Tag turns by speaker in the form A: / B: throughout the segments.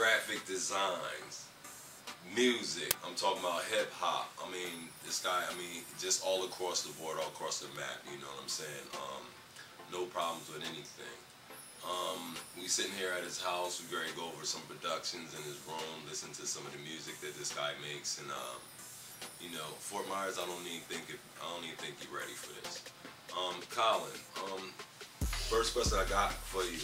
A: graphic designs, music. I'm talking about hip hop. I mean, this guy. I mean, just all across the board, all across the map. You know what I'm saying? No problems with anything. We sitting here at his house. We're going to go over some productions in his room, listen to some of the music that this guy makes, and you know, Fort Myers. I don't even think you're ready for this. Colin. First question I got for you.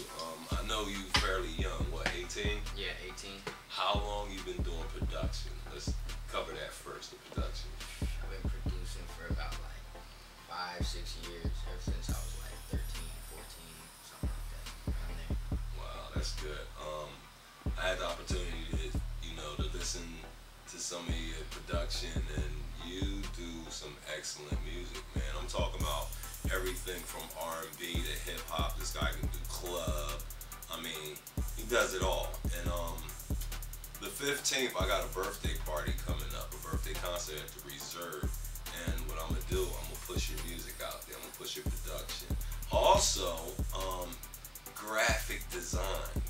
A: I know you fairly young. What, 18?
B: Yeah, 18.
A: How long you been doing production? Let's cover that first. The production.
B: I've been producing for about like 5-6 years, ever since I was like 13, 14, something like that. Around there.
A: Wow, that's good. I had the opportunity to, you know, to listen to some of your production, and you do some excellent music, man. I'm talking about everything from R&B to hip hop. This guy can do club. I mean, he does it all. And the 15th, I got a birthday party coming up, a birthday concert at the Reserve. And what I'm gonna do, I'm gonna push your music out there. I'm gonna push your production. Also, graphic design.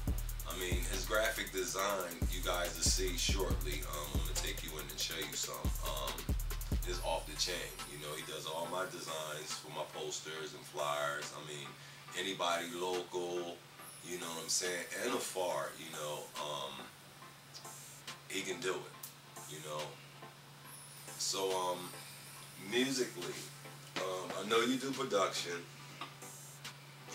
A: I mean, his graphic design, you guys will see shortly. I'm gonna take you in and show you some. Is off the chain. You know, he does all my designs for my posters and flyers. I mean, anybody local, you know what I'm saying, and afar, you know, he can do it, you know. So, musically, I know you do production,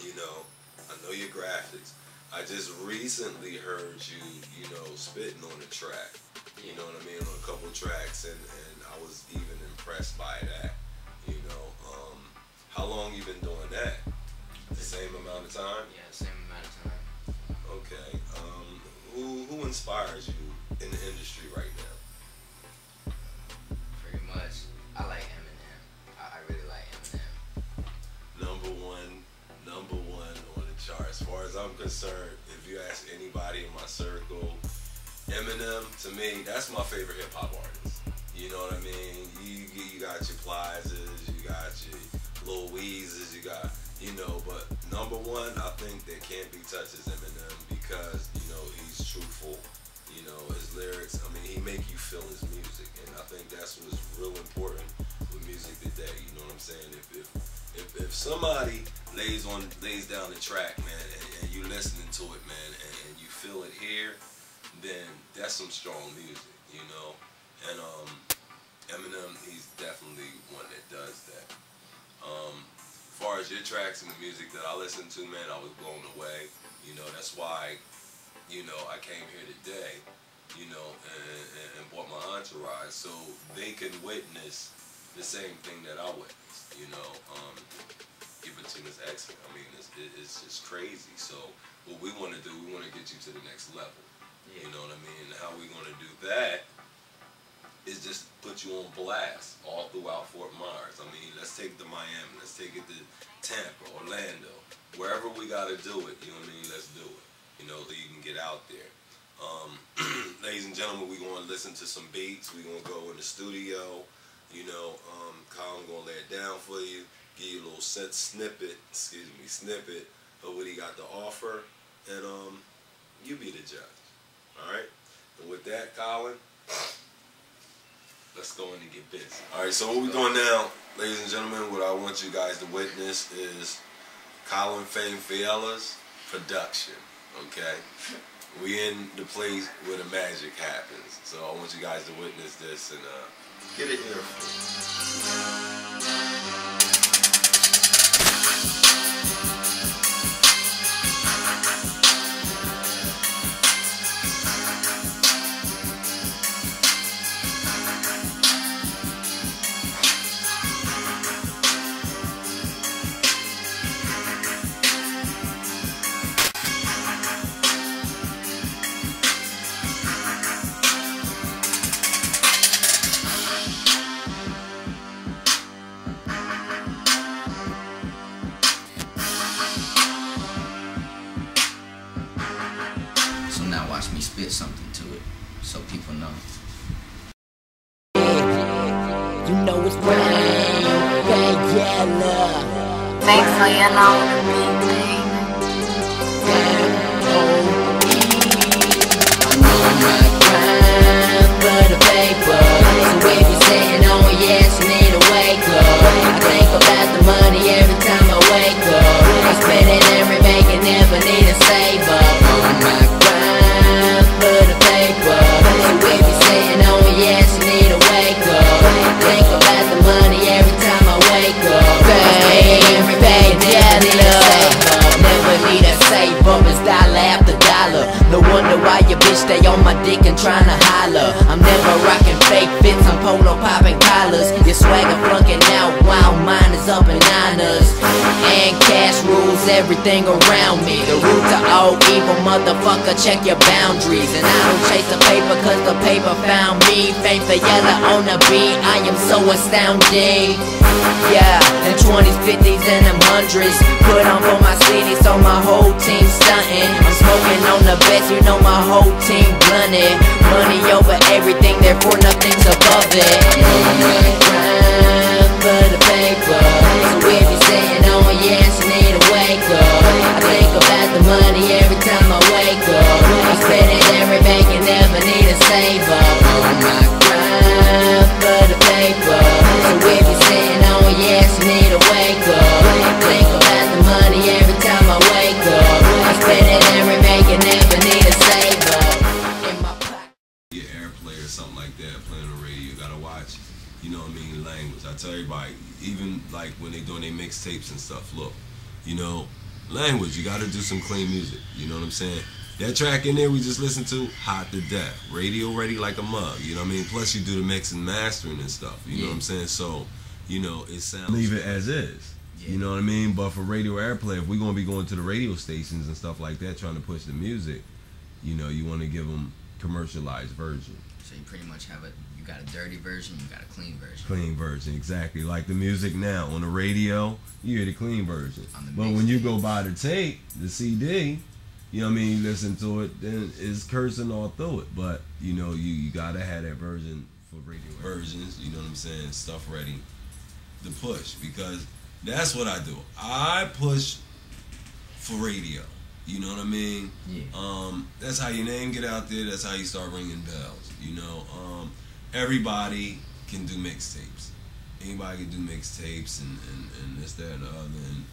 A: you know, I know your graphics. I just recently heard you, you know, spitting on a track. You know what I mean, on a couple of tracks, and I was even impressed by that. You know, how long you been doing that? The same amount of time?
B: Yeah, the same amount of time.
A: Okay. Who inspires you in the industry right now?
B: Pretty much, I like Eminem. I really like Eminem.
A: Number one on the chart. As far as I'm concerned, if you ask anybody in my circle, Eminem, to me, that's my favorite hip hop artist. You know what I mean? You got your Plizas, you got your Lil Weezes, you got, you know, but number one, I think that can't be touched is Eminem, because, you know, he's truthful. You know, his lyrics, I mean, he make you feel his music, and I think that's what's real important with music today. You know what I'm saying? If somebody lays down the track, man, and you listening to it, man, and you feel it here, then that's some strong music, you know. And Eminem, he's definitely one that does that. As far as your tracks and the music that I listen to, man, I was blown away. You know, that's why, you know, I came here today, you know, and brought my entourage so they can witness the same thing that I witnessed. You know, your routine is excellent. I mean, it's just crazy. So what we want to do, we want to get you to the next level. You know what I mean? And how we going to do that is just put you on blast all throughout Fort Myers. I mean, let's take it to Miami. Let's take it to Tampa, Orlando. Wherever we got to do it, you know what I mean? Let's do it. You know, so you can get out there. Ladies and gentlemen, we're going to listen to some beats. We're going to go in the studio. You know, Colin going to lay it down for you. Give you a little snippet of what he got to offer. And you be the judge. Alright? And with that, Colin, let's go in and get busy. Alright, so what we're doing now, ladies and gentlemen, what I want you guys to witness is Colin Faiella's production. Okay? We in the place where the magic happens. So I want you guys to witness this and get an earful.
B: Now watch me spit something to it, so people know.
C: You know it's Wright, Faiella.
D: Thanks for your on the beat, baby.
C: wonder why your bitch stay on my dick and tryna holler. I'm never rocking fake fits, I'm polo popping collars. Your swagger flunking out while mine is up in honors. And cash rules everything around me. The root to all evil, motherfucker, check your boundaries. And I don't chase the paper cause the paper found me. Fame Faiella on the beat, I am so astounding. Yeah, in 20s, 50s, and them hundreds. Put on for my city, so my whole team stunting. I'm smoking on the best, you know my whole team blunted. Money over everything, therefore nothing's above it. Grind for the paper. So if you're saying, oh yes, you need to wake up. I think about the money every time I wake up. I spend it every bank and never need to save up. Grind for the paper. So if you're saying, oh yes, you need to wake up. I think about the money every time I wake up. I spend it every bank and never need to save up. In my pocket.
A: Your airplay or something like that, playing on the radio, you gotta watch, you know what I mean, language. I tell everybody, even like when they doing their mixtapes and stuff, look, you know, language, you gotta do some clean music, you know what I'm saying? That track in there we just listened to, hot to death, radio ready like a mug, you know what I mean? Plus you do the mix and mastering and stuff, you know what I'm saying? So, you know, it sounds... Leave it as is, you know what I mean? But for radio airplay, if we're gonna be going to the radio stations and stuff like that, trying to push the music, you know, you wanna give them commercialized version.
B: So you pretty much have you got a dirty version, you got a clean version.
A: Clean version, exactly. Like the music now on the radio, you hear the clean version. But when you go buy the tape, the CD, you know what I mean, you listen to it, then it's cursing all through it. But you know, you gotta have that version for radio versions. You know what I'm saying? Stuff ready to push, because that's what I do. I push for radio. You know what I mean? Yeah. That's how your name get out there. That's how you start ringing bells. You know, everybody can do mixtapes. Anybody can do mixtapes and this, that, and the other. And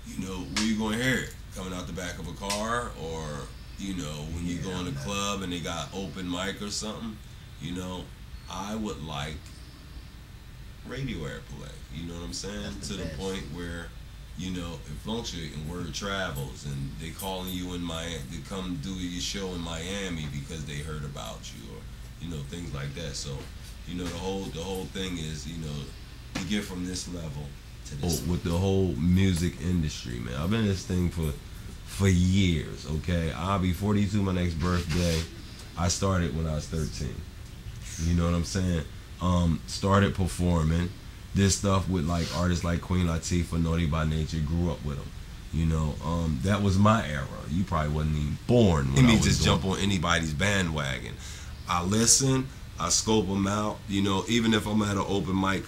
A: you know, where you gonna hear it? Coming out the back of a car, or you know, when you go in the club and they got open mic or something. You know, I would like radio airplay. You know what I'm saying? To the point where, you know, it functions and word travels, and they calling you in Miami, they come do your show in Miami because they heard about you, or you know, things like that. So, you know, the whole thing is, you know, you get from this level to this. With the whole music industry, man, I've been in this thing for years. Okay, I'll be 42 my next birthday. I started when I was 13. You know what I'm saying? Started performing this stuff with like artists like Queen Latifah, Naughty by Nature. Grew up with them. You know, that was my era. You probably wasn't even born when I was just jump on anybody's bandwagon. I listen, I scope them out. You know, even if I'm at an open mic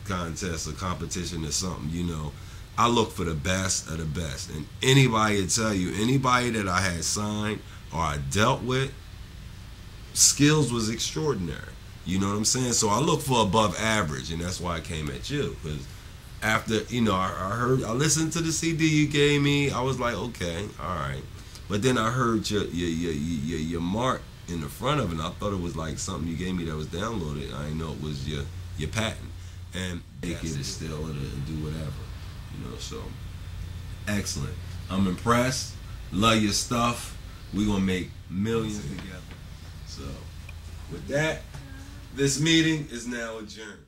A: contest or competition or something, you know, I look for the best of the best. And anybody will tell you, anybody that I had signed or I dealt with, skills was extraordinary. You know what I'm saying? So I look for above average, and that's why I came at you. Because after, you know, I listened to the CD you gave me. I was like, okay, all right. But then I heard your mark in the front of it, and I thought it was like something you gave me that was downloaded. I didn't know it was your patent. And make it distill it and do whatever. You know, so excellent. I'm impressed. Love your stuff. We're gonna make millions together. So with that, this meeting is now adjourned.